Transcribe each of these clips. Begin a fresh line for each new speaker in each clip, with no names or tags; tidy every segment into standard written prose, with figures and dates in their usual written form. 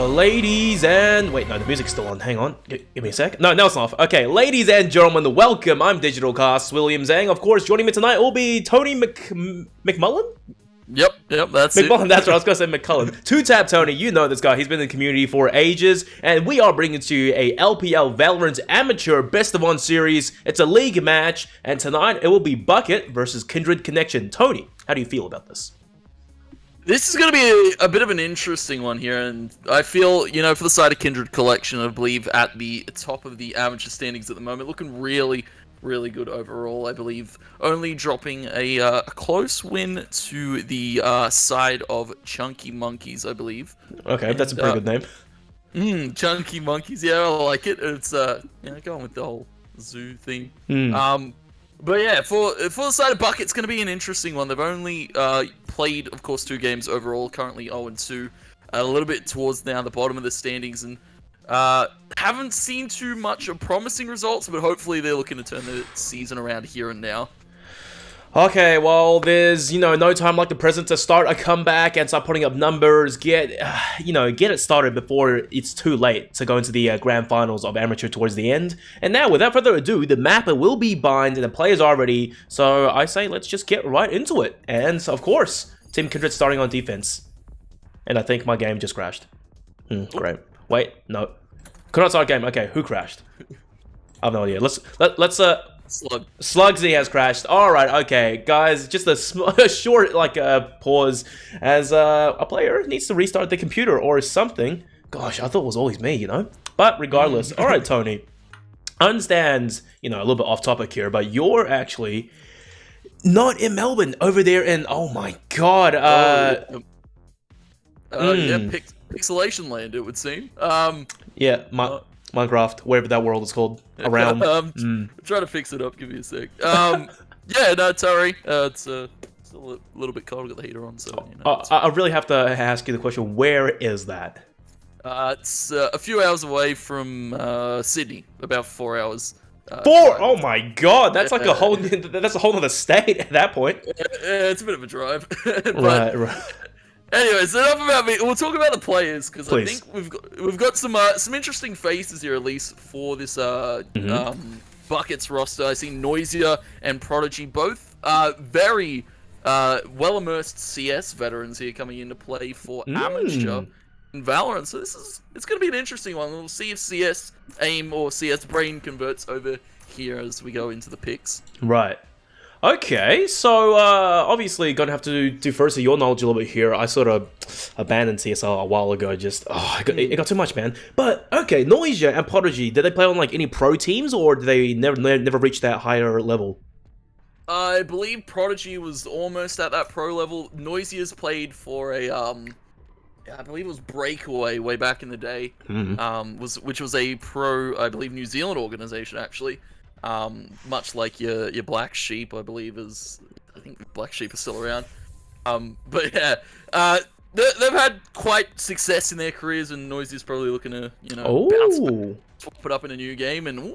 Ladies and... Wait, no, the music's still on. Hang on. Give me a sec. No, it's not. Okay, ladies and gentlemen, welcome. I'm DigitalCasts, William Zhang. Of course, joining me tonight will be Tony McMullen?
Yep, that's
McMullen,
it.
that's right, I was going to say McCullen. TwoTapTony, you know this guy. He's been in the community for ages, and we are bringing to you a LPL Valorant Amateur Best of One series. It's a league match, and tonight it will be Bucket versus Kindred Connection. Tony, how do you feel about this?
This is going to be a bit of an interesting one here, and I feel, you know, for the side of Kindred Collection, I believe at the top of the amateur standings at the moment, looking really good overall, I believe. Only dropping a close win to the side of Chunky Monkeys, I believe.
Okay, that's a pretty good name.
Chunky Monkeys, yeah, I like it. It's, you know, going with the whole zoo theme. But yeah, for the side of Bucket, it's going to be an interesting one. They've only played, of course, 2 games overall, currently 0-2. A little bit towards now the bottom of the standings, and haven't seen too much of promising results, but hopefully they're looking to turn the season around here and now.
Okay, well, there's, you know, no time like the present to start a comeback and start putting up numbers, get it started before it's too late to go into the grand finals of amateur towards the end. And now, without further ado, the map will be bind and the players are ready, so I say let's just get right into it. And, of course, Team Kindred starting on defense. And I think my game just crashed. Great. Wait, no. Could not start a game. Okay, who crashed? I have no idea. Let's Slugsy has crashed. Alright, okay, guys, just a short, pause as a player needs to restart the computer or something. Gosh, I thought it was always me, you know? But regardless, alright, Tony. I understand, you know, a little bit off topic here, but you're actually not in Melbourne, over there in, oh my god,
yeah, Pixelation Land, it would seem.
Yeah, Minecraft, whatever that world is called, around.
Try to fix it up, give me a sec. Yeah, no, sorry. It's still a little bit cold, I've got the heater on, so, you know.
I really have to ask you the question, where is that?
It's a few hours away from Sydney, about 4 hours.
4? Oh my god, that's like a whole other state at that point.
It's a bit of a drive.
Right.
Anyways, enough about me. We'll talk about the players, because I think we've got some interesting faces here, at least for this Buckets roster. I see Noisia and Prodigy, both very well immersed CS veterans here coming into play for amateur in Valorant. So it's going to be an interesting one. We'll see if CS aim or CS brain converts over here as we go into the picks.
Right. Okay, so obviously gonna have to do first your knowledge a little bit here. I sort of abandoned CSL a while ago, just it got too much, man. But okay, Noisia and Prodigy, did they play on like any pro teams, or did they never reach that higher level?
I believe Prodigy was almost at that pro level. Noisia's played for a I believe it was Breakaway way back in the day, which was a pro, I believe, New Zealand organization actually. Much like your Black Sheep, I believe I think Black Sheep is still around. But yeah, they've had quite success in their careers, and Noisy's probably looking to, you know, bounce back, swap it up in a new game, and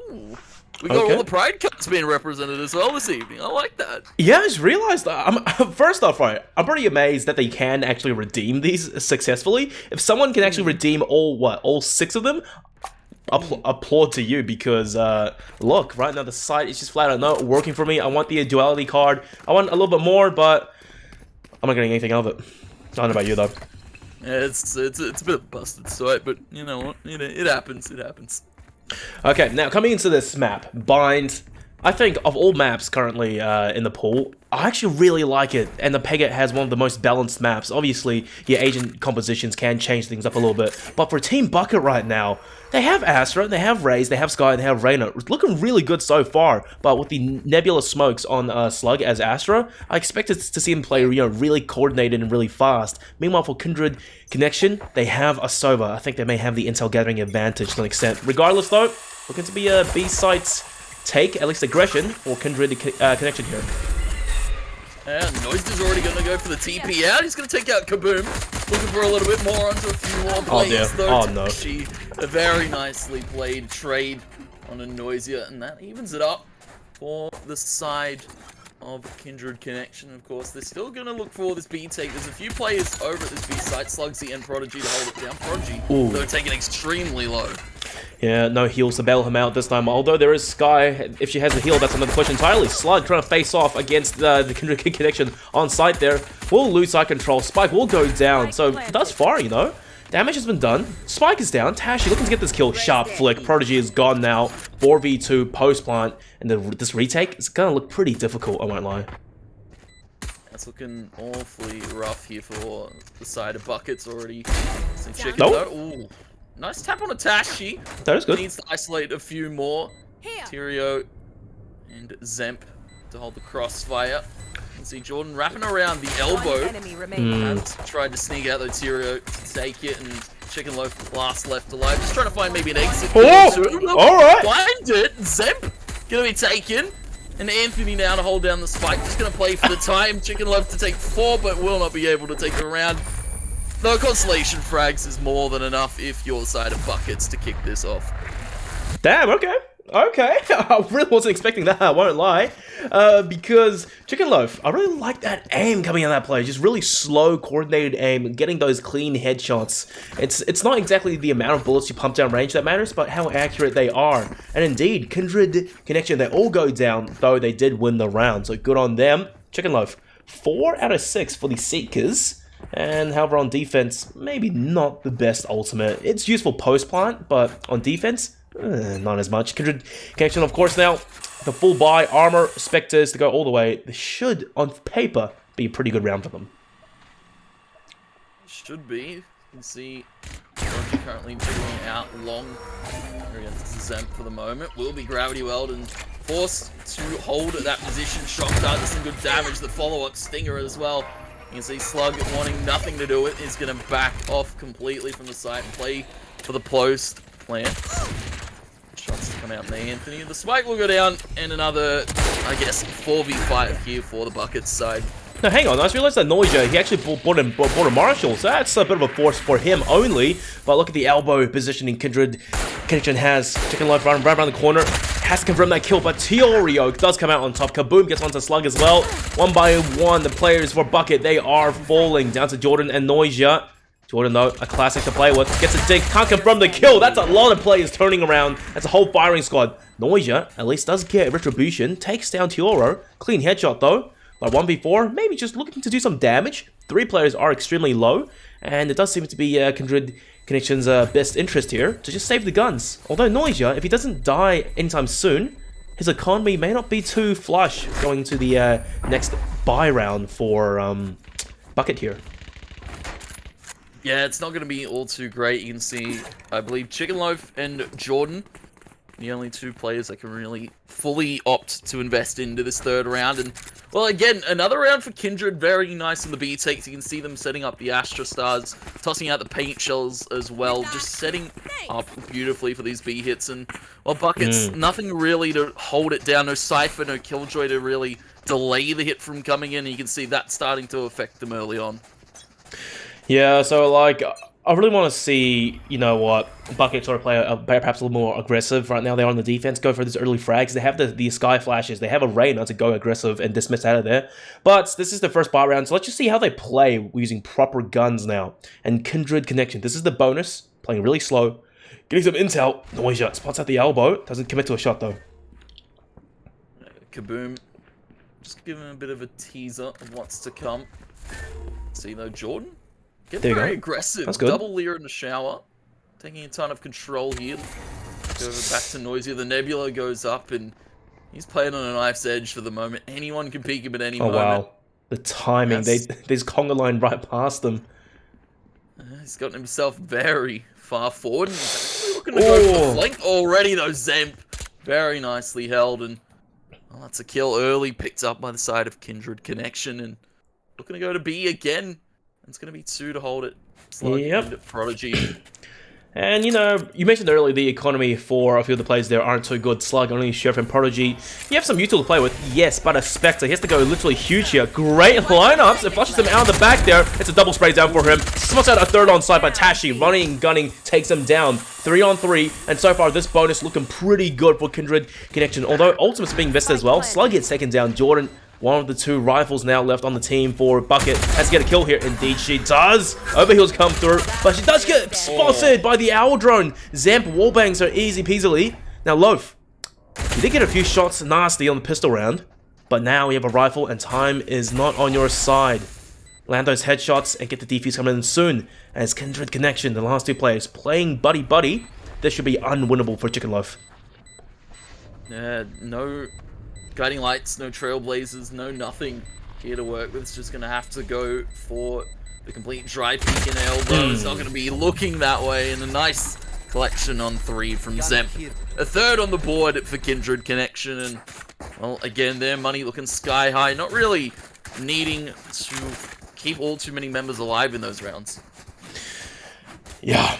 we got all the Pride cards being represented as well this evening. I like that. Yeah,
I just realized that. First off, right, I'm pretty amazed that they can actually redeem these successfully. If someone can actually redeem all 6 of them, applaud to you, because look, right now the site is just flat out not working for me. I want the duality card. I want a little bit more, but I'm not getting anything out of it. I don't know about you though.
Yeah, it's a bit of a busted site, but you know what? It happens. It happens.
Okay, now coming into this map, Bind. I think of all maps currently in the pool, I actually really like it, and the Peggott has one of the most balanced maps. Obviously, your agent compositions can change things up a little bit, but for Team Bucket right now, they have Astra, they have Raze, they have Sky, they have Reyna. It's looking really good so far, but with the Nebula smokes on Slug as Astra, I expected to see him play, you know, really coordinated and really fast. Meanwhile, for Kindred Connection, they have a Sova. I think they may have the intel gathering advantage to an extent. Regardless, though, looking to be a B-site's take, at least aggression, for Kindred Connection here.
And Noisy's already going to go for the TP out. He's going to take out Kaboom. Looking for a little bit more onto a few more plays.
Oh no.
A very nicely played trade on a Noisia, and that evens it up for the side of Kindred Connection, of course. They're still going to look for this B take. There's a few players over at this B site, Slugsy and Prodigy, to hold it down. Prodigy, though, taken extremely low.
Yeah, no heals to bail him out this time. Although there is Sky, if she has a heal, that's another question entirely. Slug trying to face off against the Kindred Connection on site there. Will lose side control. Spike will go down. So thus far, you know, damage has been done. Spike is down. Tashi looking to get this kill. Sharp flick. Prodigy is gone now. 4v2 post plant. And this retake is going to look pretty difficult, I won't lie.
That's looking awfully rough here for the side of Buckets already. Some chicken
Nope.
though. Ooh. Nice tap on a Tashi.
That is good.
Needs to isolate a few more. Tyrio and Zemp to hold the crossfire. You can see Jordan wrapping around the elbow. Has tried to sneak out the Tyrio to take it, and Chicken Loaf last left alive. Just trying to find maybe an exit.
Oh! Alright!
Find it! Zemp gonna be taken. And Anthony now to hold down the spike. Just gonna play for the time. Chicken Loaf to take 4, but will not be able to take the round. Though Constellation Frags is more than enough if you're the side of Buckets to kick this off.
Damn, okay. Okay. I really wasn't expecting that, I won't lie. Because Chicken Loaf, I really like that aim coming out of that play. Just really slow, coordinated aim, getting those clean headshots. It's not exactly the amount of bullets you pump down range that matters, but how accurate they are. And indeed, Kindred Connection, they all go down, though they did win the round. So good on them. Chicken Loaf, 4 out of 6 for the Seekers. And however, on defense, maybe not the best ultimate. It's useful post-plant, but on defense, not as much. Kindred Connection, of course, now. The full buy, armor, Spectres to go all the way. This should, on paper, be a pretty good round for them.
Should be. You can see Roger currently jiggling out long. There he is, Zemp for the moment. Will be Gravity Weld and forced to hold that position. Shock dart does some good damage. The follow-up Stinger as well. You can see Slug wanting nothing to do with it. Is going to back off completely from the site and play for the post plant. Shots to come out there, Anthony. The spike will go down, and another, I guess, 4v5 here for the Buckets side.
Now, hang on, I just realized that Noisia, he actually bought a Marshall, so that's a bit of a force for him only. But look at the elbow positioning Kindred Connection has. Chicken Loaf right around the corner. Has to confirm that kill, but Tyrio does come out on top. Kaboom gets onto Slug as well. 1 by 1, the players for Bucket, they are falling down to Jordan and Noisia. Jordan, though, a classic to play with. Gets a dig, can't confirm the kill. That's a lot of players turning around. That's a whole firing squad. Noisia, at least, does get retribution. Takes down Tyrio. Clean headshot, though. But 1v4, maybe just looking to do some damage. 3 players are extremely low. And it does seem to be Kindred Connection's best interest here to just save the guns. Although Noisia, if he doesn't die anytime soon, his economy may not be too flush going to the next buy round for Bucket here.
Yeah, it's not going to be all too great. You can see, I believe, Chicken Loaf and Jordan, the only 2 players that can really fully opt to invest into this 3rd round. And, well, again, another round for Kindred. Very nice in the B takes. You can see them setting up the Astra Stars, tossing out the paint shells as well, just setting up beautifully for these B hits. And, well, Buckets, nothing really to hold it down. No Cypher, no Killjoy to really delay the hit from coming in. And you can see that starting to affect them early on.
Yeah, so, like, I really want to see, you know what, Bucket sort of play perhaps a little more aggressive. Right now, they're on the defense, go for these early frags. They have the Sky Flashes. They have a Reyna to go aggressive and dismiss out of there. But this is the first buy round, so let's just see how they play using proper guns now. And Kindred Connection, this is the bonus. Playing really slow. Getting some intel. Noisia spots out the elbow. Doesn't commit to a shot, though.
Kaboom. Just giving a bit of a teaser of what's to come. See, though, Jordan? Getting very aggressive.
That's good.
Double Leer in the shower. Taking a ton of control here. Go back to Noisia. The Nebula goes up, and he's playing on a knife's edge for the moment. Anyone can peek him at any moment.
Wow. The timing. There's conga line right past them.
He's gotten himself very far forward. And he's looking to go for the flank already, though, Zemp. Very nicely held, and well, that's a kill early. Picked up by the side of Kindred Connection, and looking to go to B again. It's going to be 2 to hold it. Slug and Prodigy.
And, you know, you mentioned earlier the economy for a few of the players there aren't so good. Slug, only Sheriff and Prodigy. You have some util to play with, yes, but a Spectre. He has to go literally huge here. Great lineups. It flushes him out of the back there. It's a double spray down for him. Spots out a 3rd on side by Tashi. Running and gunning takes him down. 3 on 3. And so far, this bonus looking pretty good for Kindred Connection. Although ultimates being invested as well. Slug gets 2nd down. Jordan one of the 2 rifles now left on the team for Bucket. Has to get a kill here. Indeed, she does. Overheals come through, but she does get spotted by the owl drone. Zemp wallbangs her easy peasily. Now, Loaf, you did get a few shots nasty on the pistol round, but now we have a rifle and time is not on your side. Land those headshots and get the defuse coming in soon. As Kindred Connection, the last 2 players, playing buddy-buddy. This should be unwinnable for Chicken Loaf.
No guiding lights, no trailblazers, no nothing here to work with. It's just going to have to go for the complete dry peek in elbow. It's not going to be looking that way. And a nice collection on 3 from Zemp. A 3rd on the board for Kindred Connection. And, well, again, their money looking sky high. Not really needing to keep all too many members alive in those rounds.
Yeah.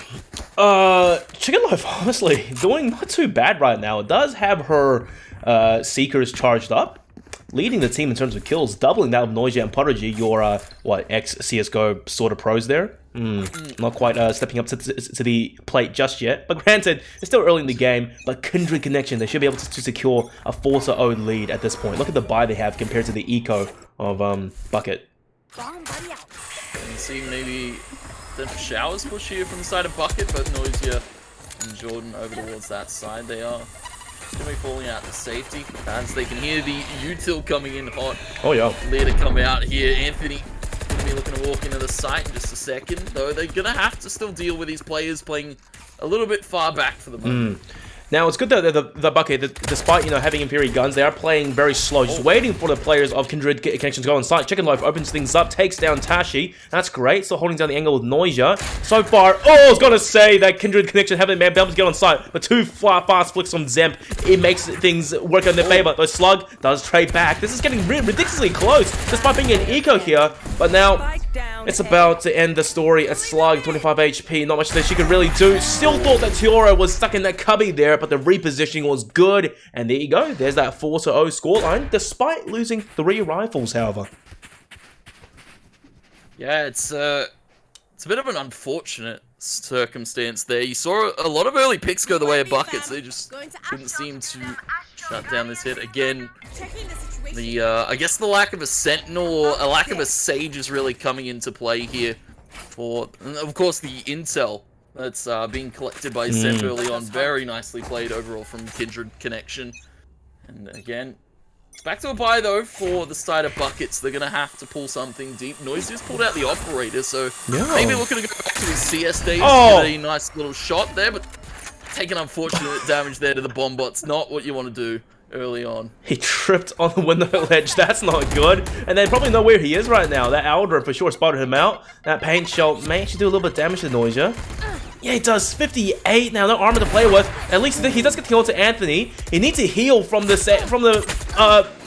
Chicken Loaf, honestly, doing not too bad right now. It does have her Seekers charged up, leading the team in terms of kills, doubling that of Noisia and Prodigy, your, ex-CSGO sort of pros there. Not quite stepping up to the plate just yet, but granted, it's still early in the game, but Kindred Connection, they should be able to secure a 4-0 lead at this point. Look at the buy they have compared to the eco of Bucket.
And see maybe the showers push here from the side of Bucket, but Noisia and Jordan over towards that side. They are going to be falling out to safety as they can hear the util coming in hot.
Oh, yeah.
Lear to come out here. Anthony going to be looking to walk into the site in just a second, though they're going to have to still deal with these players playing a little bit far back for the moment.
Now, it's good that the Bucket, despite, having inferior guns, they are playing very slow, just waiting for the players of Kindred Connection to go on site. Chicken Loaf opens things up, takes down Tashi. That's great. Still holding down the angle with Noisia. So far, I was going to say that Kindred Connection haven't been able to get on site, but 2 fast flicks from Zemp, it makes things work in their favor. But Slug does trade back. This is getting ridiculously close, despite being an eco here. But now, it's about to end the story. A Slug, 25 HP, not much that she could really do. Still thought that Tiora was stuck in that cubby there, but the repositioning was good. And there you go. There's that 4-0 scoreline, despite losing 3 rifles, however.
Yeah, it's a bit of an unfortunate circumstance there. You saw a lot of early picks go the way of Buckets. They just couldn't seem to shut down this hit. Again, I guess the lack of a Sentinel or a lack of a Sage is really coming into play here. And of course, the intel that's being collected by Zemp early on. Very nicely played overall from Kindred Connection. And again, it's back to a buy though for the side of Buckets. They're going to have to pull something deep. Noisia's pulled out the operator, so maybe looking to go back to his CS days. Get a nice little shot there, but taking unfortunate damage there to the bomb bot's not what you want to do early on.
He tripped on the window ledge. That's not good. And they probably know where he is right now. That Aldrin for sure spotted him out. That paint shell may actually do a little bit of damage to Noisia. Yeah, he does. 58 now. No armor to play with. At least he does get the kill to Anthony. He needs to heal from the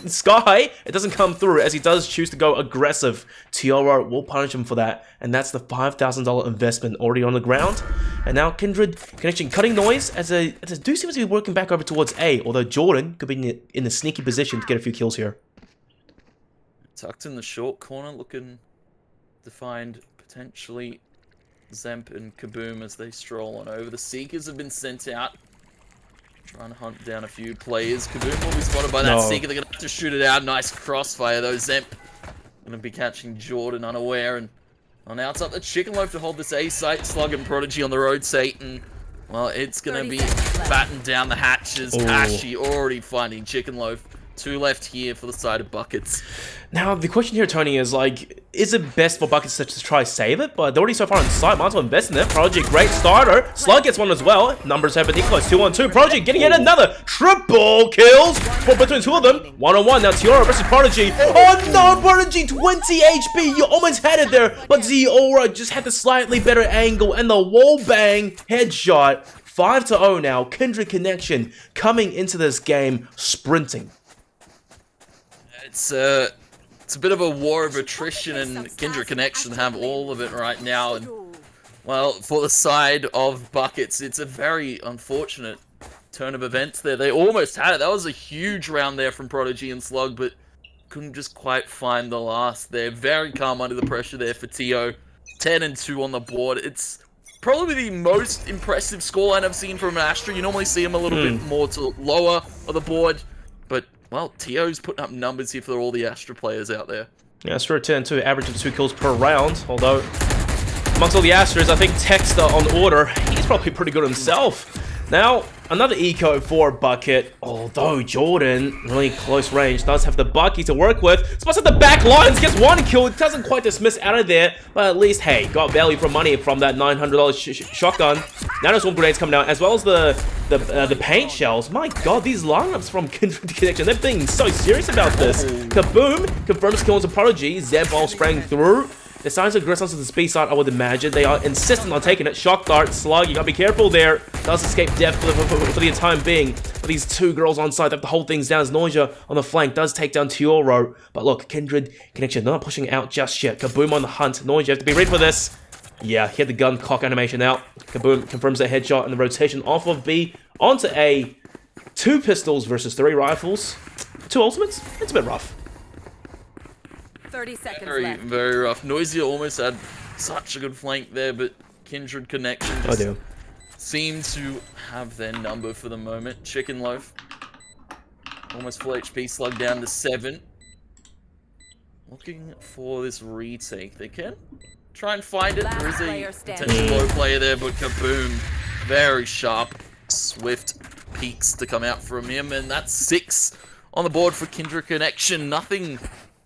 sky. It doesn't come through as he does choose to go aggressive. Tiora will punish him for that. And that's the $5,000 investment already on the ground. And now Kindred Connection cutting noise as they do seem to be working back over towards A. Although Jordan could be in a sneaky position to get a few kills here.
Tucked in the short corner, looking to find potentially Zemp and Kaboom as they stroll on over. The Seekers have been sent out, trying to hunt down a few players. Kaboom will be spotted by that Seeker. They're going to have to shoot it out. Nice crossfire though. Zemp going to be catching Jordan unaware. And now it's up to Chicken Loaf to hold this A site. Slug and Prodigy on the road, Satan. Well, it's going to be battened down the hatches. Tashi already finding Chicken Loaf. 2 left here for the side of Buckets.
Now, the question here, Tony, is like, is it best for Buckets to try save it? But they're already so far inside. Might as well invest in it. Prodigy, great starter. Slug gets one as well. Numbers have been equalized. 2-on-2. Prodigy getting yet another triple kills for between 2 of them. 1-on-1. Now Tiora versus Prodigy. Oh no, Prodigy, 20 HP. You almost had it there. But Tiora just had the slightly better angle and the wall bang headshot. 5-0 now. Kindred Connection coming into this game sprinting.
It's a bit of a war of attrition, and Kindred Connection have all of it right now. And, well, for the side of Buckets, it's a very unfortunate turn of events there. They almost had it. That was a huge round there from Prodigy and Slug, but couldn't just quite find the last there. Very calm under the pressure there for Tio. 10-2 on the board. It's probably the most impressive scoreline I've seen from an Astra. You normally see them a little bit more to lower of the board. But well, Tio's putting up numbers here for all the Astra players out there.
Yeah, Astra 10-2, average of 2 kills per round, although amongst all the Astras, I think Texter on order, he's probably pretty good himself. Now, another eco for Bucket, although Jordan, really close range, does have the Bucky to work with. Spots at the back lines, gets 1 kill, doesn't quite dismiss out of there, but at least, hey, got value for money from that $900 shotgun. Now there's swarm grenades coming out, as well as the paint shells. My god, these lineups from Kindred Connection, they're being so serious about this. Kaboom, confirms kill into Prodigy, Zeb ball spraying through. The signs of aggressors to the speed side, I would imagine. They are insistent on taking it. Shock dart, Slug, you gotta be careful there. Does escape death for the time being. But these 2 girls on side have to hold things down as Noisia on the flank does take down Tioro. But look, Kindred Connection not pushing out just yet. Kaboom on the hunt. Noisia, you have to be ready for this. Yeah, he had the gun cock animation out. Kaboom confirms a headshot and the rotation off of B onto A. 2 pistols versus 3 rifles. 2 ultimates? It's a bit rough.
30 seconds
Very, very rough. Noisia almost had such a good flank there, but Kindred Connection just seem to have their number for the moment. Chicken Loaf. Almost full HP, Slug down to 7. Looking for this retake. They can try and find it. There is a potential low player there, but Kaboom. Very sharp, swift peaks to come out from him, and that's 6 on the board for Kindred Connection. Nothing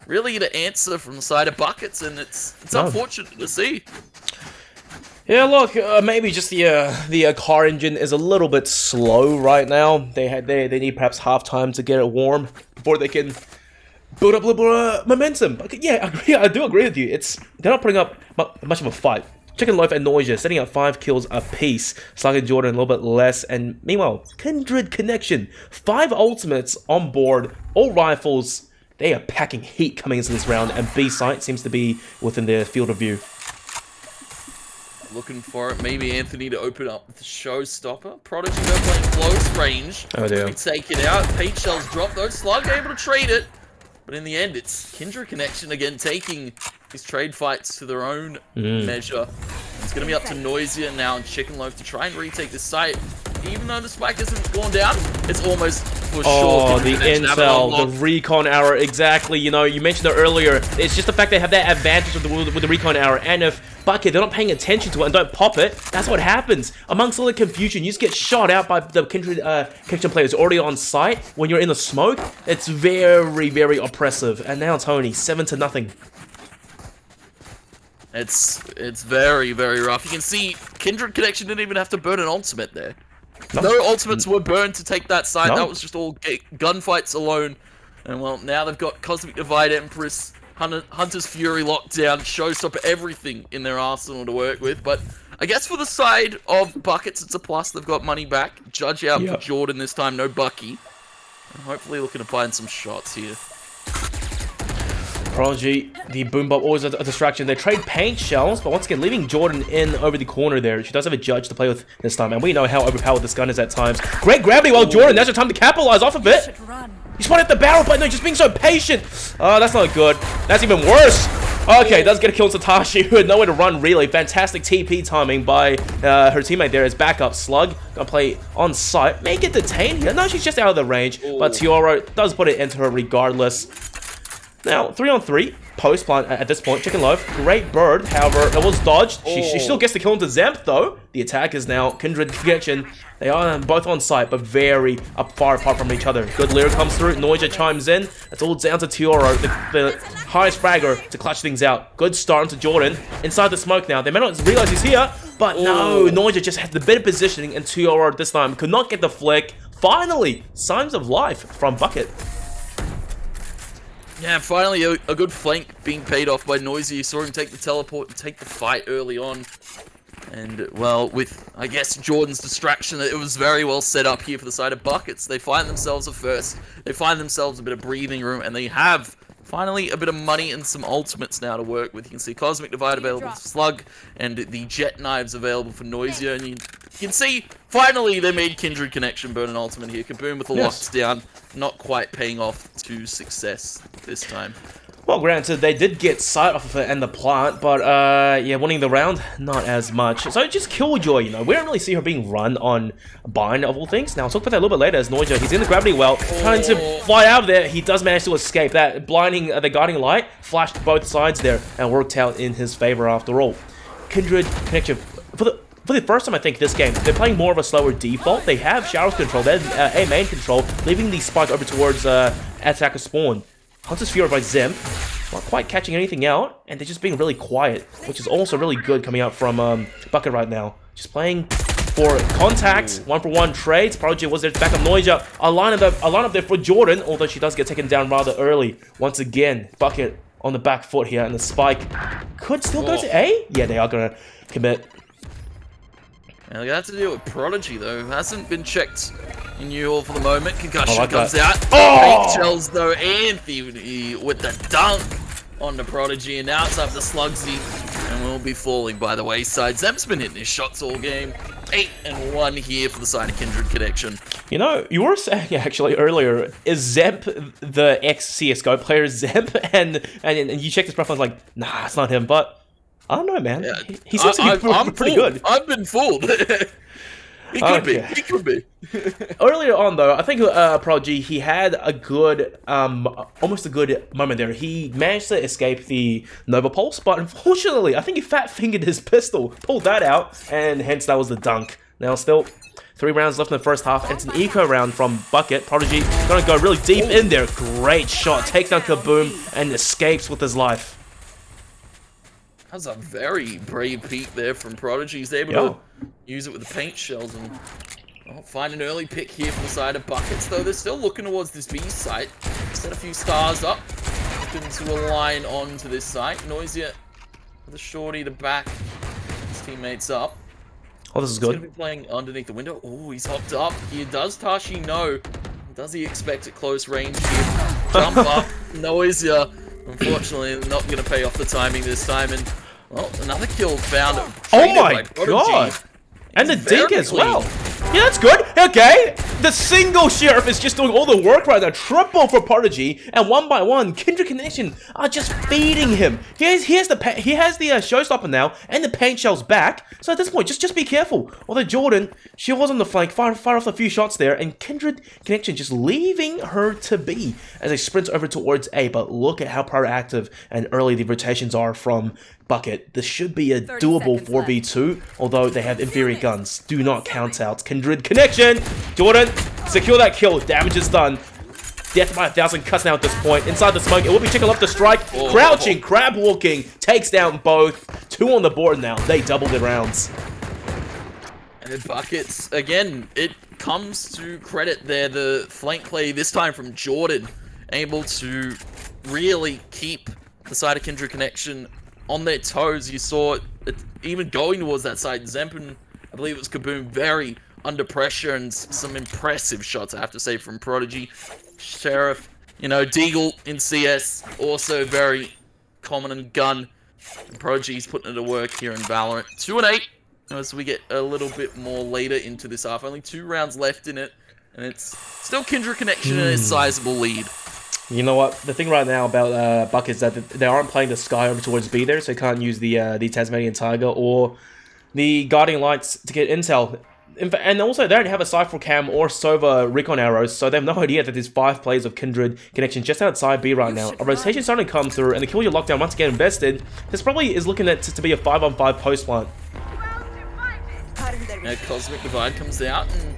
really to answer from the side of Buckets, and it's unfortunate to see.
Yeah, look, maybe just the car engine is a little bit slow right now. They need perhaps half time to get it warm before they can build up a little momentum. But yeah, I do agree with you. They're not putting up much of a fight. Chicken Loaf and Noisia setting up 5 kills apiece. Slug and Jordan a little bit less, and meanwhile, Kindred Connection 5 ultimates on board, all rifles. They are packing heat coming into this round, and B site seems to be within their field of view.
Looking for it. Maybe Anthony to open up the showstopper. Prodigy though playing close range.
Oh dear.
We take it out. Paint shells drop though. Slug able to trade it. But in the end, it's Kindred Connection again taking these trade fights to their own measure. It's going to be up to Noisia now and Chicken Loaf to try and retake this site. Even though the spike hasn't gone down, it's almost for sure.
Oh, the intel, the recon arrow, exactly. You know, you mentioned it earlier. It's just the fact they have that advantage with the recon arrow. And if Bucket, they're not paying attention to it and don't pop it, that's what happens. Amongst all the confusion, you just get shot out by the Kindred Connection players already on site. When you're in the smoke, it's very, very oppressive. And now Tony, 7-0.
It's very, very rough. You can see Kindred Connection didn't even have to burn an ultimate there. No ultimates were burned to take that side. That was just all gunfights alone. And well, now they've got Cosmic Divide, Empress, Hunter's Fury lockdown, Showstopper, everything in their arsenal to work with. But I guess for the side of Buckets, it's a plus. They've got money back. Judge out for Jordan this time, no Bucky. And hopefully looking to find some shots here.
Prodigy, the boom bob, always a distraction. They trade paint shells, but once again, leaving Jordan in over the corner there. She does have a judge to play with this time, and we know how overpowered this gun is at times. Great gravity while Jordan, that's your time to capitalize off of it. He's spotted at the barrel, but no, just being so patient. Oh, that's not good. That's even worse. Okay, does get a kill on Satoshi, who had nowhere to run, really. Fantastic TP timing by her teammate there as backup. Slug, gonna play on site. May get detained here. No, she's just out of the range, but Tioro does put it into her regardless. Now, 3-on-3, post plant at this point. Chicken Loaf, great bird. However, it was dodged. She still gets the kill into Zemp, though. The attack is now Kindred Connection. They are both on site, but very far apart from each other. Good lyric comes through. Noisia chimes in. It's all down to Tioro, the highest fragger, to clutch things out. Good start into Jordan. Inside the smoke now. They may not realize he's here, but no. Noisia just had the better positioning, and Tioro this time could not get the flick. Finally, signs of life from Bucket.
Yeah, finally a good flank being paid off by Noisia. You saw him take the teleport and take the fight early on. And, well, with, I guess, Jordan's distraction, it was very well set up here for the side of Buckets. They find themselves a first. They find themselves a bit of breathing room, and they have, finally, a bit of money and some ultimates now to work with. You can see Cosmic Divide available for Slug, and the Jet Knives available for Noisia. And you can see, finally, they made Kindred Connection burn an ultimate here. Kaboom with the locks down. Not quite paying off to success this time.
Well, granted, they did get sight off of it and the plant, but yeah, winning the round, not as much. So just Killjoy, you know, we don't really see her being run on Bind of all things. Now, I'll talk about that a little bit later as Noija, he's in the gravity well, trying to fly out of there. He does manage to escape. That blinding, the guiding light flashed both sides there and worked out in his favor after all. Kindred connection, for the first time I think this game, they're playing more of a slower default. They have Shadow's control, they have A main control, leaving the spike over towards attacker spawn. Hunter's Fury by Zem, not quite catching anything out, and they're just being really quiet, which is also really good coming out from Bucket right now. Just playing for contact, 1-for-1 trades. Prodigy was there to back up Noija. A lineup there for Jordan, although she does get taken down rather early. Once again, Bucket on the back foot here, and the spike could still go to A? Yeah, they are going to commit.
Now, they have to deal with Prodigy, though. Hasn't been checked in New Hall for the moment. Concussion comes out. Paint shells, though. Anthony with the dunk on the Prodigy. And now it's up to Slugsy. And we'll be falling by the wayside. Zemp's been hitting his shots all game. 8-1 here for the side of Kindred Connection.
You know, you were saying actually earlier, is Zemp the ex-CSGO player Zemp? And you check his profile, like, nah, it's not him, but I don't know, man. Yeah, he seems to be pretty good.
I've been fooled. He could be. He could be.
Earlier on, though, I think Prodigy, he had a good, almost a good moment there. He managed to escape the Nova Pulse, but unfortunately, I think he fat-fingered his pistol, pulled that out, and hence that was the dunk. Now, still 3 rounds left in the first half, and it's an eco round from Bucket. Prodigy gonna go really deep in there. Great shot, takes down Kaboom, and escapes with his life.
That was a very brave peek there from Prodigy. He's able to use it with the paint shells and find an early pick here from the side of Buckets, though they're still looking towards this B site. Set a few stars up, looking to align onto this site. Noisia with a shorty to back his teammates up.
Oh, this is
He's
good.
Gonna be playing underneath the window. Oh, he's hopped up. Here does Tashi know? Does he expect at close range here? Jump up, Noisia. Unfortunately, not going to pay off the timing this time, and well, another kill found.
Oh my god! And the dink as well. Yeah, that's good. Okay, the single sheriff is just doing all the work right now. Triple for Prodigy, and 1 by 1, Kindred Connection are just feeding him. He has the showstopper now, and the paint shells back. So at this point, just be careful. Although Jordan, she was on the flank, fired off a few shots there, and Kindred Connection just leaving her to be as they sprint over towards A. But look at how proactive and early the rotations are from Bucket. This should be a doable 4v2, although they have inferior guns. Do not count out Kindred Connection. Jordan, secure that kill. Damage is done. Death by 1,000 cuts now at this point. Inside the smoke, it will be Chicken up the strike. Crouching, crab walking, takes down both. 2 on the board now. They double their rounds.
And Buckets, again, it comes to credit there. The flank play this time from Jordan, able to really keep the side of Kindred Connection on their toes. You saw it even going towards that side. Zemp, I believe it was Kaboom, very under pressure, and some impressive shots, I have to say, from Prodigy. Sheriff, you know, Deagle in CS, also very common in gun. And Prodigy's putting it to work here in Valorant. 2-8 as we get a little bit more later into this half. Only 2 rounds left in it, and it's still Kindred Connection in a sizable lead.
You know what? The thing right now about Buck is that they aren't playing the Sky over towards B there, so they can't use the Tasmanian Tiger or the Guardian Lights to get intel. And also, they don't have a Cypher Cam or Sova Recon arrows, so they have no idea that there's 5 players of Kindred Connection just outside B right now. A rotation starting to come through, and the Kill Your Lockdown once again invested. This probably is looking at to be a 5-on-5 post plant.
Now Cosmic Divide comes out, and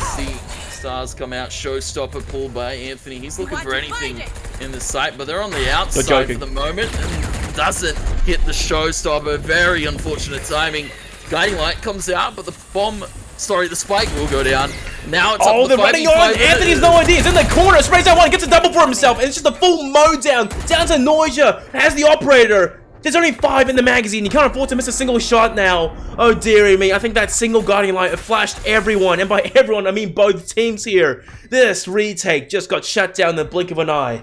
see stars come out. Showstopper pulled by Anthony. He's looking for anything in the site, but they're on the outside for the moment, and doesn't hit the Showstopper. Very unfortunate timing. Guiding Light comes out, but the spike will go down. Now it's
they're running on! Anthony's no idea. He's in the corner, sprays out one, gets a double for himself, and it's just a full mow down to Noisia as the operator. There's only 5 in the magazine. You can't afford to miss a single shot now. Oh dearie me, I think that single Guardian Light flashed everyone, and by everyone I mean both teams here. This retake just got shut down in the blink of an eye.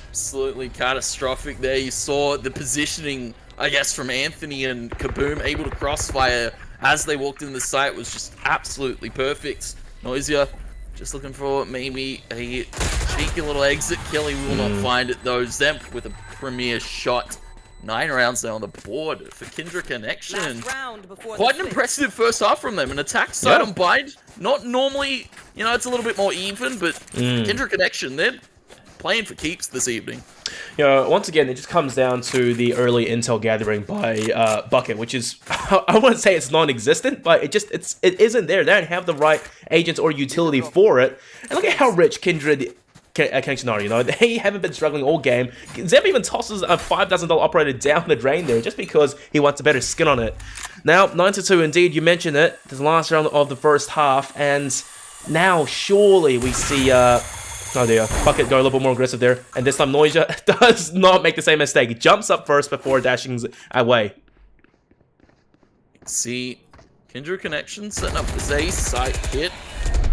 Absolutely catastrophic there. You saw the positioning, I guess, from Anthony and Kaboom, able to crossfire as they walked in the site was just absolutely perfect. Noisia just looking for maybe a Cheeky little exit kill. He will not find it though. Zemp with a premier shot. 9 rounds now on the board for Kindred Connection. Quite an impressive first half from them. An attack side on Bind. Not normally, you know, it's a little bit more even, but Kindred Connection, they're playing for keeps this evening.
You know, once again, it just comes down to the early intel gathering by Bucket, which is, I wouldn't say it's non-existent, but it isn't there. They don't have the right agents or utility for it. And look at how rich Kindred Connection are, you know. They haven't been struggling all game. Zeb even tosses a $5,000 operator down the drain there just because he wants a better skin on it. Now, 9-2, indeed, you mentioned it. This is the last round of the first half, and now surely we see, oh dear, Bucket go a little bit more aggressive there, and this time Noisia does not make the same mistake. He jumps up first before dashing away.
See, Kindred Connection setting up his ace, side hit.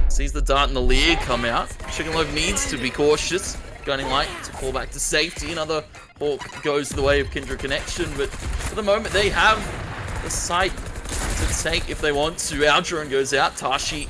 Sees the dart and the leer come out. Chicken Loaf needs to be cautious. Gunning Light to fall back to safety. Another Hawk goes the way of Kindred Connection, but for the moment they have the site to take if they want to. Our drone goes out. Tashi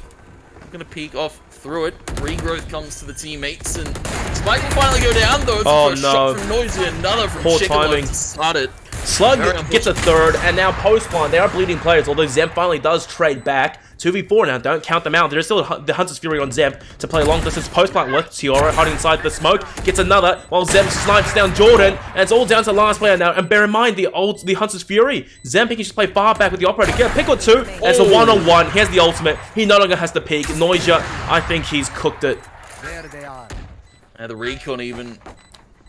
gonna peek off through it. Regrowth comes to the teammates, and Spike will finally go down though. It's the first shot from Noisy, another from Chicken Loaf to start it.
Slug gets a third, and now post-spawn, they are bleeding players, although Zemp finally does trade back. 2v4 now, don't count them out. There's still the Hunter's Fury on Zemp to play long distance post-plant with. Tiora hiding inside the smoke, gets another, while Zemp snipes down Jordan, and it's all down to the last player now. And bear in mind, the Hunter's Fury, Zemp can just play far back with the operator, get a pick or two, and it's a one-on-one. Here's the ultimate. He no longer has to peek. Noisia, I think he's cooked it.
There they are.
And the recon even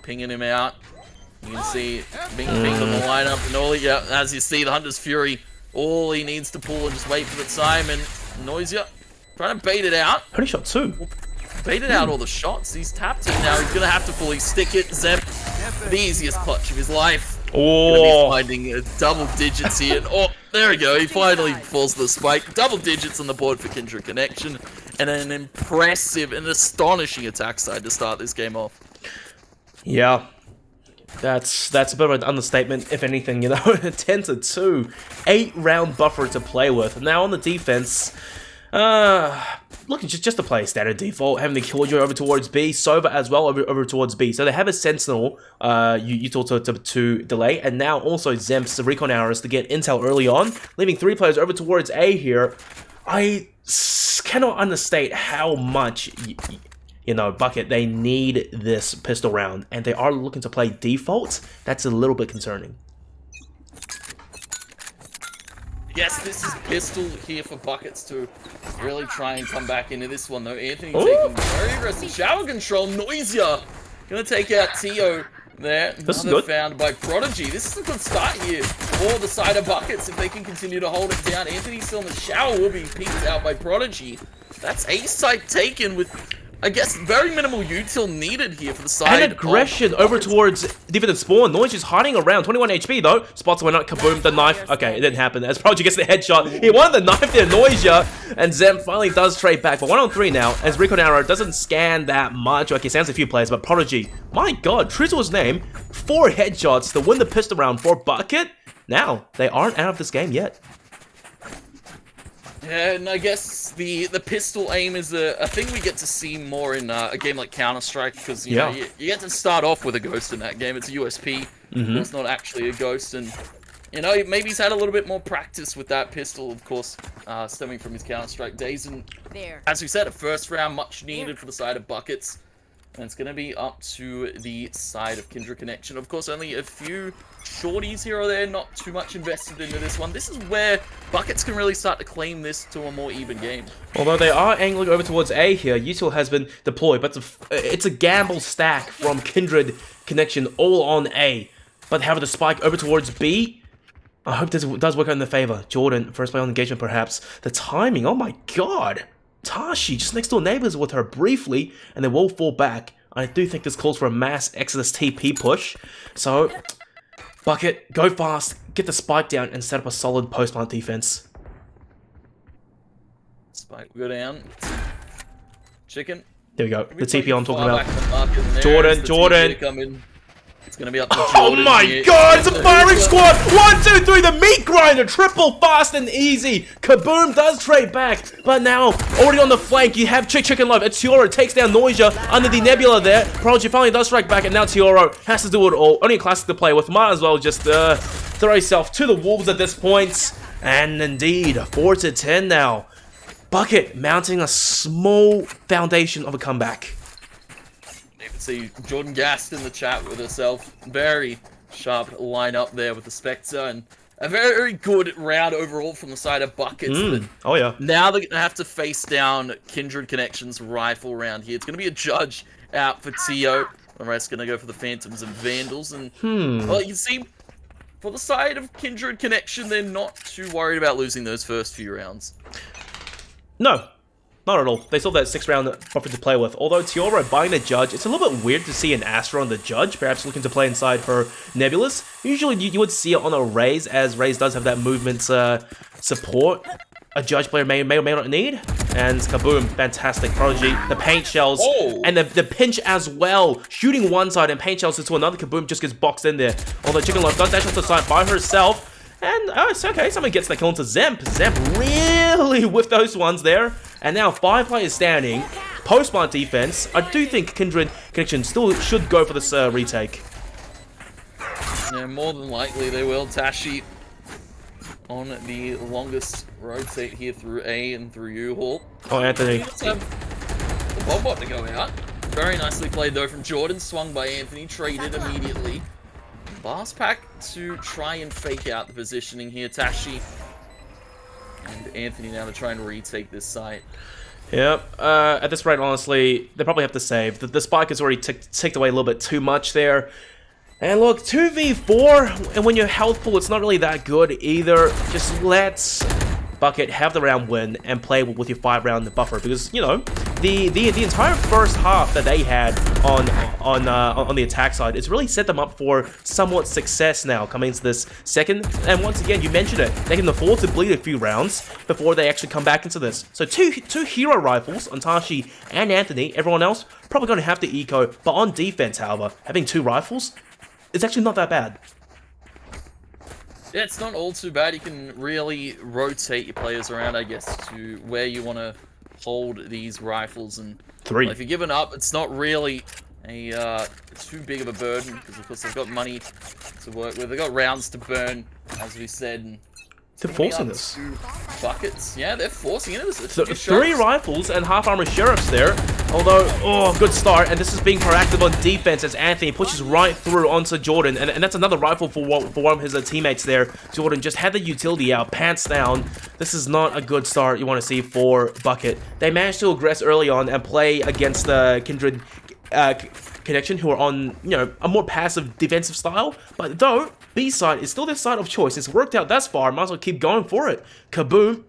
pinging him out. You can see being pinged on the lineup, and all as you see, the Hunter's Fury, all he needs to pull and just wait for the time, and Noisia trying to bait it out.
Pretty shot too.
Baited out all the shots. He's tapped it now. He's gonna have to fully stick it. Zemp, the easiest clutch of his life.
Oh,
Gonna be finding double digits here. And, oh, there we go. He finally falls to the spike. Double digits on the board for Kindred Connection, and an impressive and astonishing attack side to start this game off.
Yeah. That's a bit of an understatement, if anything, you know. 10-2, 8-round buffer to play with. Now on the defense, looking just to play standard default, having the Killjoy over towards B, Sova as well over towards B. So they have a Sentinel, util to delay, and now also Zemp's recon hours to get intel early on, leaving 3 players over towards A here. I cannot understate how much you know, Bucket, they need this pistol round, and they are looking to play default. That's a little bit concerning.
Yes, this is pistol here for Buckets to really try and come back into this one, though. Anthony taking very aggressive shower control. Noisia gonna take out Tio there.
This is
Another
good.
found by Prodigy. This is a good start here for the side of Buckets if they can continue to hold it down. Anthony still in the shower will be peeked out by Prodigy. That's a site taken with, I guess, very minimal util needed here for the side.
And aggression over towards defensive spawn. Noise is hiding around. 21 HP though. Spots went out. Kaboom. The knife. Okay, it didn't happen. As Prodigy gets the headshot. He wanted the knife there, Noisia. And Zemp finally does trade back. But 1-on-3 now. As Recon Arrow doesn't scan that much. Okay, sounds a few players. But Prodigy, my god, Trizzle's name. 4 headshots to win the pistol round for Bucket. Now, they aren't out of this game yet.
Yeah, and I guess the pistol aim is a thing we get to see more in a game like Counter-Strike, because you know, you get to start off with a ghost in that game. It's a USP, it's not actually a ghost, and you know, maybe he's had a little bit more practice with that pistol, of course, stemming from his Counter-Strike days, and as we said, a first round much needed for the side of Buckets, and it's going to be up to the side of Kindred Connection. Of course, only a few shorties here or there, not too much invested into this one. This is where Buckets can really start to claim this to a more even game.
Although they are angling over towards A here, util has been deployed, but it's a gamble stack from Kindred Connection all on A. But however, the spike over towards B, I hope this does work out in their favor. Jordan, first play on engagement perhaps. The timing, oh my god. Tashi just next door neighbors with her briefly, and they will fall back. I do think this calls for a mass Exodus TP push. So, Bucket, go fast, get the spike down, and set up a solid post-plant defense.
Spike will go down. Chicken.
There we go. The TP I'm talking about.
Jordan.
Jordan.
Come in. It's going to be up to Jordan.
Oh my god, it's a firing squad! 1, 2, 3, the meat grinder! Triple fast and easy! Kaboom does trade back, but now, already on the flank, you have Chicken Love. Tioro takes down Noisia under the Nebula there. Prodigy finally does strike back, and now Tioro has to do it all. Only a classic to play with. Might as well just throw himself to the wolves at this point. And indeed, 4-10 now. Bucket mounting a small foundation of a comeback.
You can see Jordan gassed in the chat with herself. Very sharp lineup there with the Spectre, and a very good round overall from the side of Buckets.
Oh yeah.
Now they're gonna have to face down Kindred Connections rifle round here. It's gonna be a judge out for Tio. The rest gonna go for the Phantoms and Vandals. And well, you can see for the side of Kindred Connection, they're not too worried about losing those first few rounds. No.
Not at all. They still have that 6-round buffer to play with. Although Tioro buying the Judge, it's a little bit weird to see an Astra on the Judge, perhaps looking to play inside her Nebulas. Usually you would see it on a Raze, as Raze does have that movement support a Judge player may or may not need. And kaboom, fantastic. Prodigy, the paint shells, and the pinch as well. Shooting one side and paint shells into another. Kaboom just gets boxed in there. Although Chicken Love does dash off the side by herself. And, oh, it's okay, someone gets the kill into Zemp. Zemp really with those ones there. And now 5 players standing. Post-plant defense. I do think Kindred Connection still should go for this retake.
Yeah, more than likely they will. Tashi on the longest rotate here through A and through U-Haul.
Oh, Anthony.
Let's have the Bombot to go out. Very nicely played though from Jordan. Swung by Anthony. Traded immediately. Blast pack to try and fake out the positioning here. Tashi and Anthony now to try and retake this site.
Yep. At this rate, honestly, they probably have to save. The spike has already ticked away a little bit too much there. And look, 2v4, and when you're health pool, it's not really that good either. Just let Bucket have the round win and play with your 5-round buffer, because you know the entire first half that they had on the attack side, it's really set them up for somewhat success now coming into this second. And once again, you mentioned it, they can afford to bleed a few rounds before they actually come back into this. So two hero rifles on Tashi and Anthony. Everyone else probably going to have to eco, but on defense, however, having 2 rifles, it's actually not that bad.
Yeah, it's not all too bad. You can really rotate your players around, I guess, to where you want to hold these rifles. And
3.
Well, if you're giving up, it's not really a too big of a burden, because of course they've got money to work with. They've got rounds to burn, as we said. And
they're forcing this.
Buckets. Yeah, they're forcing it.
It's 3 rifles and half-armor sheriffs there. Although, oh, good start. And this is being proactive on defense as Anthony pushes right through onto Jordan. And that's another rifle for one of his teammates there. Jordan just had the utility out, pants down. This is not a good start you want to see for Bucket. They managed to aggress early on and play against the Kindred Connection, who are on, you know, a more passive defensive style. But though, B side is still their side of choice. It's worked out thus far. Might as well keep going for it. Kaboom.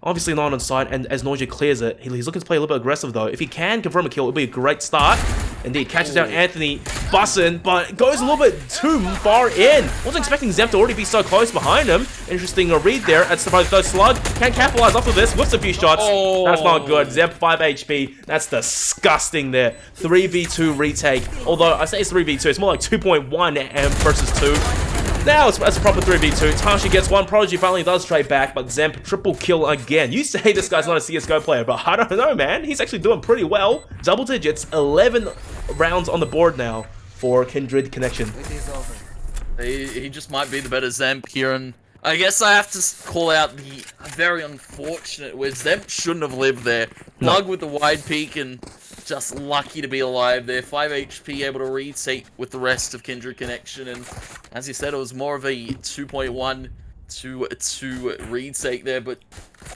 Obviously not on side, and as Noisia clears it, he's looking to play a little bit aggressive though. If he can confirm a kill, it'll be a great start. Indeed, catches out Anthony bussin', but goes a little bit too far in. Wasn't expecting Zemp to already be so close behind him. Interesting read there. That's the third slug. Can capitalize off of this. Whips a few shots. That's not good. Zemp 5 HP. That's disgusting there. 3v2 retake. Although I say it's 3v2, it's more like 2.1 versus 2. Now it's a proper 3v2. Tashi gets 1. Prodigy finally does trade back, but Zemp triple kill again. You say this guy's not a CSGO player, but I don't know, man. He's actually doing pretty well. Double digits, 11 rounds on the board now for Kindred Connection.
He just might be the better Zemp here, and I guess I have to call out the very unfortunate where Zemp shouldn't have lived there. Plug with the wide peak and just lucky to be alive there. 5 HP, able to retake with the rest of Kindred Connection, and as you said, it was more of a 2.1 to 2 retake there, but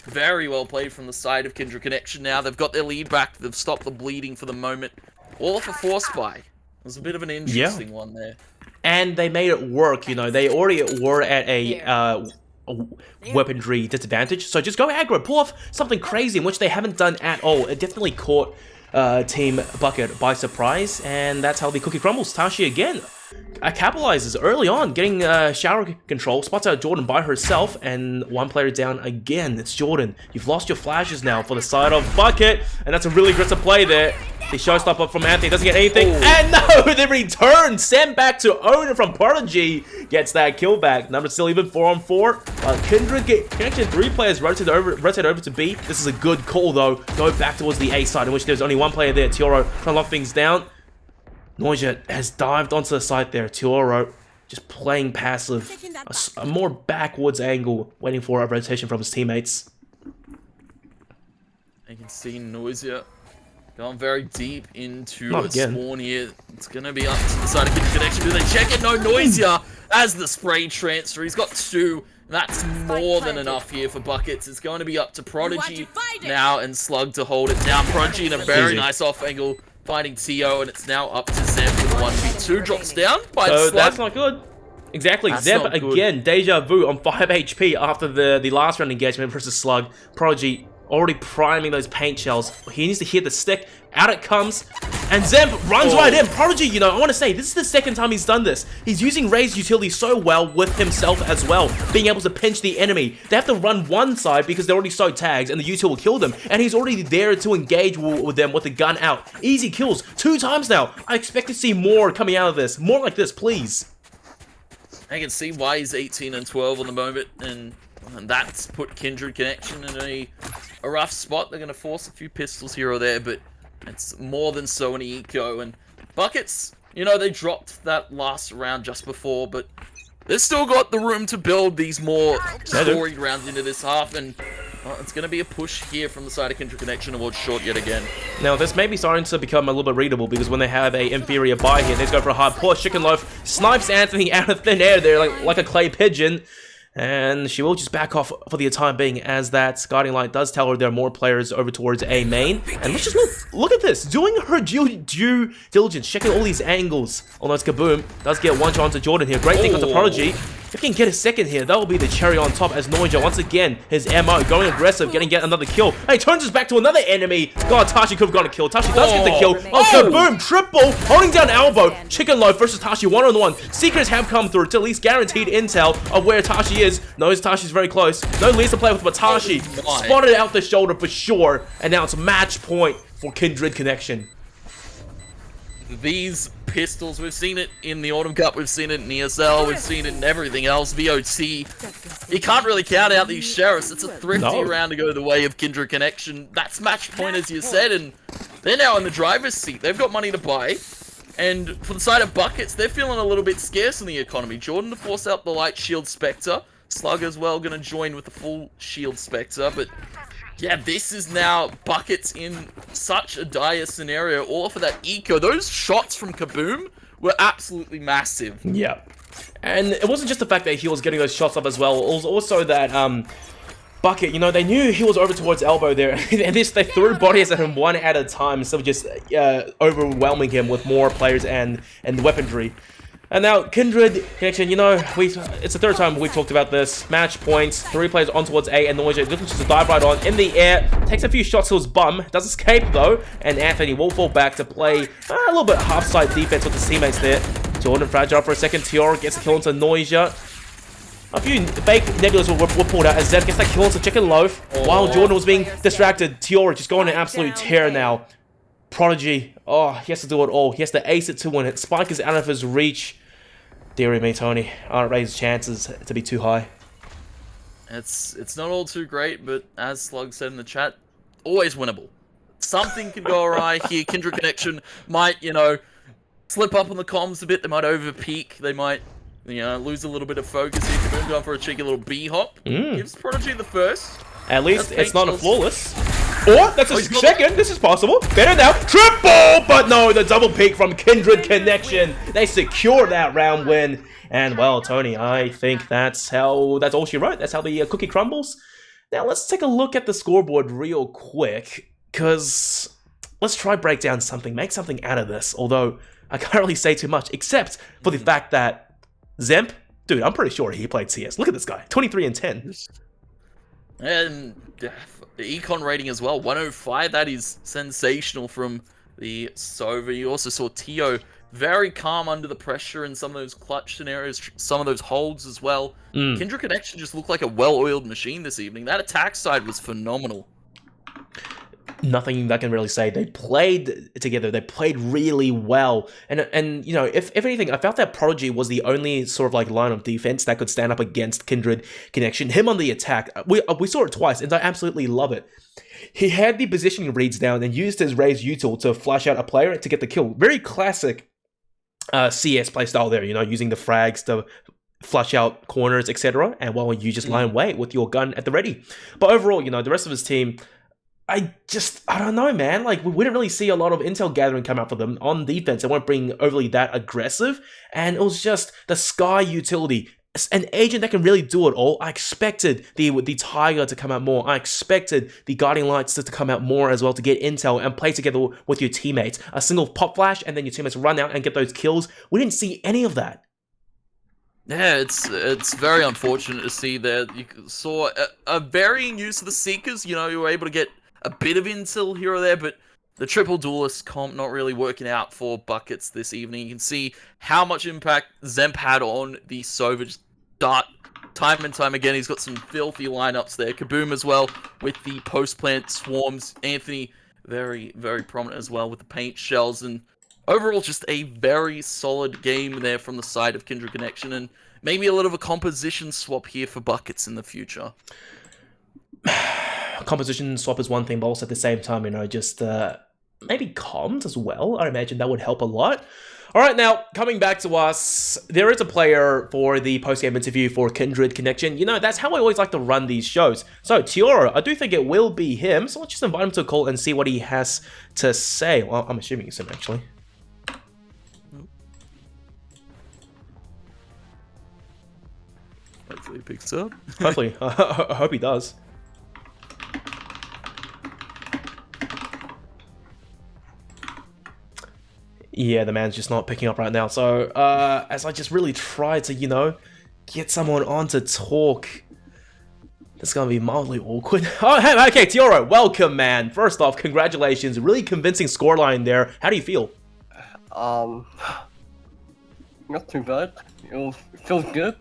very well played from the side of Kindred Connection. Now they've got their lead back. They've stopped the bleeding for the moment. All off a force buy. It was a bit of an interesting one there.
And they made it work, you know. They already were at a weaponry disadvantage, so just go aggro, pull off something crazy, in which they haven't done at all. It definitely caught Team Bucket by surprise, and that's how the cookie crumbles. Tashi again capitalizes early on, getting shower control, spots out Jordan by herself, and 1 player down again. It's Jordan. You've lost your flashes now for the side of Bucket, and that's a really aggressive play there. The showstopper from Anthony doesn't get anything. And no, the return sent back to owner from Prodigy gets that kill back. Number still even 4-on-4. Kindred Connection 3 players rotate over to B. This is a good call though. Go back towards the A side in which there's only one player there. Tioro trying to lock things down. Noisia has dived onto the side there. Tioro just playing passive. A more backwards angle, waiting for a rotation from his teammates.
You can see Noisia going very deep into a spawn here. It's going to be up to the side of Kindred Connection. Do they check it? No, Noisia as the spray transfer. He's got 2. That's more than enough here for buckets. It's going to be up to Prodigy now and Slug to hold it down. Prodigy in a very nice off angle, finding Tio, and it's now up to Zeb with 1v2. Drops down by Slug.
That's not good. Exactly. Zeb again, deja vu on 5 HP after the last round engagement versus Slug. Prodigy already priming those paint shells. He needs to hit the stick. Out it comes. And Zeb runs right in. Prodigy, you know, I want to say, this is the second time he's done this. He's using Ray's utility so well with himself as well, being able to pinch the enemy. They have to run one side because they're already so tagged and the util will kill them. And he's already there to engage with them with the gun out. Easy kills 2 times now. I expect to see more coming out of this. More like this, please.
I can see why he's 18 and 12 on the moment, and that's put Kindred Connection in a rough spot. They're going to force a few pistols here or there, but it's more than so any eco. And buckets, you know, they dropped that last round just before, but they've still got the room to build these more storied rounds into this half, and it's going to be a push here from the side of Kindred Connection towards short yet again. Now,
this may be starting to become a little bit readable, because when they have a inferior buy here, they go for a hard push. Chicken Loaf snipes Anthony out of thin air there like a clay pigeon. And she will just back off for the time being, as that Guiding Light does tell her there are more players over towards A main. And let's just look at this, doing her due diligence, checking all these angles. Almost Kaboom does get one shot onto Jordan here. Great thing onto Prodigy. If he can get a second here, that will be the cherry on top, as Noisia, once again, his MO, going aggressive, getting yet another kill. Hey, turns us back to another enemy. God, Tashi could have got a kill. Tashi does get the kill. Oh, Kaboom, triple, holding down elbow. Chicken Loaf versus Tashi, 1-on-1. Secrets have come through to at least guaranteed intel of where Tashi is. Knows Tashi's very close. No leads to play with, but Tashi spotted out the shoulder for sure. And now it's match point for Kindred Connection.
These pistols, we've seen it in the Autumn Cup, we've seen it in ESL, we've seen it in everything else, VOT. You can't really count out these sheriffs. It's a thrifty round to go the way of Kindred Connection. That's match point, as you said, and they're now in the driver's seat. They've got money to buy, and for the side of buckets, they're feeling a little bit scarce in the economy. Jordan to force out the Light Shield Spectre. Slug as well going to join with the full Shield Spectre, but yeah, this is now buckets in such a dire scenario, all for that eco. Those shots from Kaboom were absolutely massive.
Yeah. And it wasn't just the fact that he was getting those shots up as well. It was also that Bucket, you know, they knew he was over towards elbow there. And they threw bodies at him one at a time instead of just overwhelming him with more players and weaponry. And now, Kindred Connection, you know, it's the third time we've talked about this. Match points, 3 players on towards A, and Noisia looking just to dive right on in the air. Takes a few shots to his bum, does escape though, and Anthony will fall back to play a little bit half-side defense with his teammates there. Jordan fragile for a second, Tioro gets a kill into Noisia. A few fake nebulas were pulled out as Zeb gets that kill into Chicken Loaf. While Jordan was being distracted, Tioro just going an absolute tear now. Prodigy, he has to do it all. He has to ace it to win it. Spike is out of his reach. Dear me, Tony, I don't raise chances to be too high.
It's not all too great, but as Slug said in the chat, always winnable. Something could go awry here. Kindred Connection might, you know, slip up on the comms a bit. They might overpeak. They might, you know, lose a little bit of focus here. Kaboom going for a cheeky little B-hop. Gives Prodigy the first.
At least it's not a flawless. Or, that's a second, this is possible. Better now, triple! But no, the double peak from Kindred Connection. They secure that round win. And well, Tony, I think that's all she wrote. That's how the cookie crumbles. Now, let's take a look at the scoreboard real quick. Because let's try break down something, make something out of this. Although, I can't really say too much, except for the fact that Zemp, dude, I'm pretty sure he played CS. Look at this guy, 23 and 10.
And the econ rating as well, 105. That is sensational from the Sova. You also saw Tio very calm under the pressure in some of those clutch scenarios, some of those holds as well. Kindred Connection just looked like a well-oiled machine this evening. That attack side was phenomenal.
nothing I can really say. They played together. They played really well. And you know, if anything, I felt that Prodigy was the only sort of like line of defense that could stand up against Kindred Connection. Him on the attack, we saw it twice, and I absolutely love it. He had the positioning reads down and used his raised util to flash out a player to get the kill. Very classic CS playstyle there, you know, using the frags to flush out corners, etc. And while you just lie in wait with your gun at the ready. But overall, you know, the rest of his team, I don't know, man. Like, we didn't really see a lot of intel gathering come out for them on defense. They weren't being overly that aggressive. And it was just the Sky utility. An agent that can really do it all. I expected the Tiger to come out more. I expected the Guardian Lights to come out more as well to get intel and play together with your teammates. A single pop flash and then your teammates run out and get those kills. We didn't see any of that.
Yeah, it's very unfortunate to see that. You saw a varying use of the Seekers. You know, you were able to get a bit of intel here or there, but the triple duelist comp not really working out for Buckets this evening. You can see how much impact Zemp had on the Sova. Just dart time and time again. He's got some filthy lineups there. Kaboom as well with the post plant swarms. Anthony very, very prominent as well with the paint shells. And overall, just a very solid game there from the side of Kindred Connection. And maybe a little of a composition swap here for Buckets in the future.
Composition swap is one thing, but also at the same time, you know, just maybe comms as well. I imagine that would help a lot. All right, now, coming back to us, there is a player for the post-game interview for Kindred Connection. You know, that's how I always like to run these shows. So, Tiora, I do think it will be him, so let's just invite him to a call and see what he has to say. Well, I'm assuming it's him, actually.
Hopefully he picks up.
Hopefully. I hope he does. Yeah, the man's just not picking up right now. So, as I just really try to, you know, get someone on to talk, it's gonna be mildly awkward. Oh, hey, okay, Tiora, welcome, man. First off, congratulations. Really convincing scoreline there. How do you feel?
Not too bad. It feels good.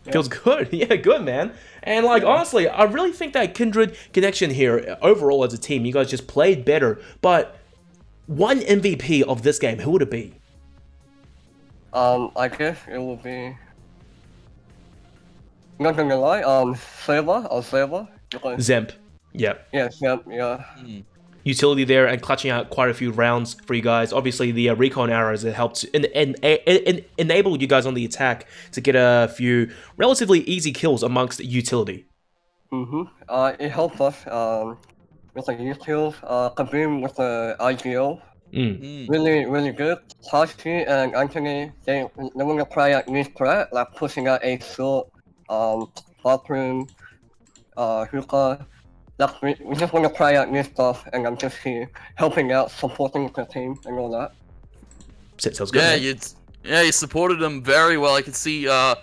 Yeah. Feels good. Yeah, good, man. And, like, honestly, I really think that Kindred Connection here, overall as a team, you guys just played better. But one MVP of this game, who would it be?
I guess it will be. Not gonna lie, Saber.
Zemp. Yeah.
Yeah, Zemp, yeah.
Utility there and clutching out quite a few rounds for you guys. Obviously, the recon arrows that helped enable you guys on the attack to get a few relatively easy kills amongst utility.
It helped us with the utils, Kaboom with the IGO. Really good. Tashi and Anthony, they want to try out new threat, like pushing out a short, bathroom, hookah. Like, we just want to try out new stuff, and I'm just here helping out, supporting the team and all that.
Sounds good.
Yeah, you supported them very well. I could see a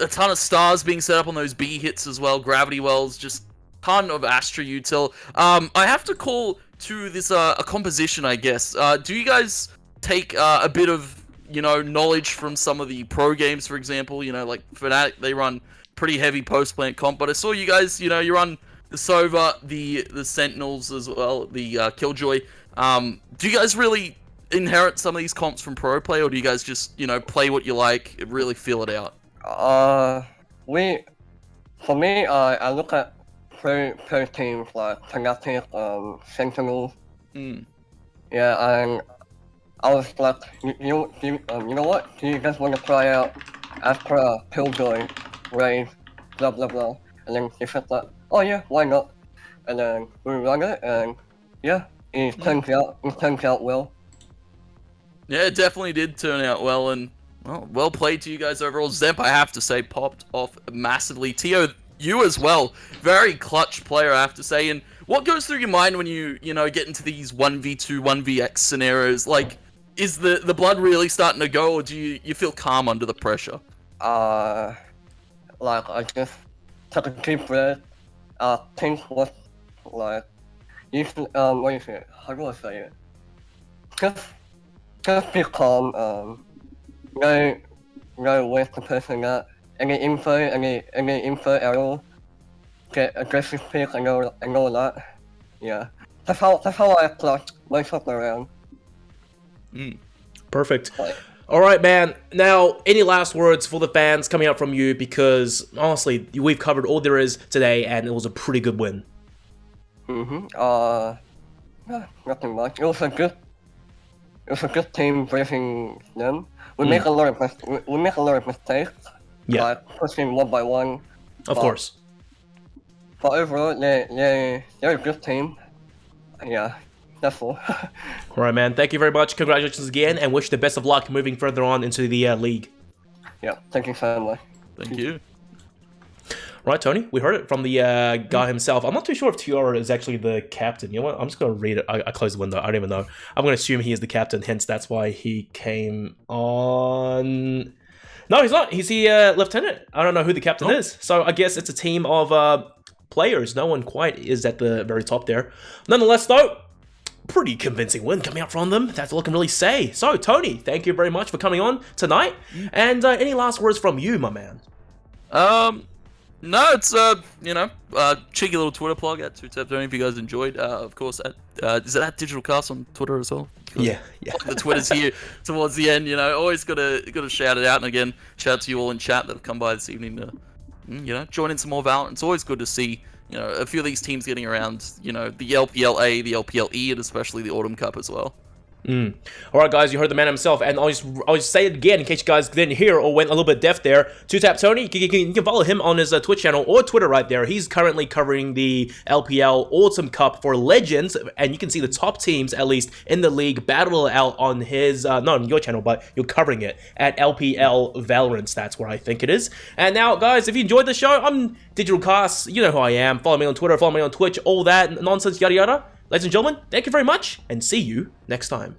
ton of stars being set up on those B hits as well. Gravity wells, just ton of Astra util. I have to call to this a composition, I guess. Do you guys take a bit of, you know, knowledge from some of the pro games, for example? You know, like Fnatic, they run pretty heavy post plant comp, but I saw you guys, you know, you run the Sova, the Sentinels as well, the Killjoy. Do you guys really inherit some of these comps from pro play, or do you guys just, you know, play what you like, really feel it out?
For me, I look at pro teams like Fnatic, Sentinels. Yeah, and I was like, you know what? Do you guys want to try out Astra, Killjoy, Raid, blah blah blah? And then they said that, oh yeah, why not? And then we run it, and yeah, it turns out well.
Yeah, it definitely did turn out well, and well played to you guys overall. Zemp, I have to say, popped off massively. Tio, you as well, very clutch player, I have to say. And what goes through your mind when you know, get into these 1v2, 1vx scenarios? Like, is the blood really starting to go, or do you feel calm under the pressure?
Like, I just took a deep breath, think what, like, you should, what do you say? How do I say it? Just be calm, no waste the person out. Any info error, get aggressive pick and all that. Yeah. that's how I plot myself around.
Perfect. All right, man. Now, any last words for the fans coming out from you? Because honestly, we've covered all there is today, and it was a pretty good win.
Nothing much. It was a good team facing them. We make a lot of mistakes.
Yeah.
Like pushing one by one.
Of course.
But overall, they're a good team. Yeah, that's all.
All right, man. Thank you very much. Congratulations again, and wish the best of luck moving further on into the league.
Yeah, thank you so much.
Thank you.
Right, Tony, we heard it from the guy himself. I'm not too sure if Tiara is actually the captain. You know what? I'm just going to read it. I closed the window. I don't even know. I'm going to assume he is the captain, hence that's why he came on... No, he's not. He's the lieutenant. I don't know who the captain is. So I guess it's a team of players. No one quite is at the very top there. Nonetheless, though, pretty convincing win coming out from them. That's all I can really say. So, Tony, thank you very much for coming on tonight. And any last words from you, my man?
No, it's cheeky little Twitter plug at TwoTapTony if you guys enjoyed. Of course, is it at DigitalCasts on Twitter as well?
Yeah.
The Twitter's here towards the end. Always gotta shout it out. And again, shout out to you all in chat that have come by this evening to, join in some more Valorant. It's always good to see, a few of these teams getting around. The LPLA, the LPLE, and especially the Autumn Cup as well.
All right, guys, you heard the man himself, and I'll just say it again in case you guys didn't hear or went a little bit deaf there. TwoTapTony, you can follow him on his Twitch channel or Twitter right there. He's currently covering the LPL Autumn Cup for Legends, and you can see the top teams, at least in the league, battle out on his, not on your channel, but you're covering it at LPL Valorant. That's where I think it is. And now, guys, if you enjoyed the show, I'm DigitalCasts. You know who I am. Follow me on Twitter, follow me on Twitch, all that nonsense, yada yada. Ladies and gentlemen, thank you very much, and see you next time.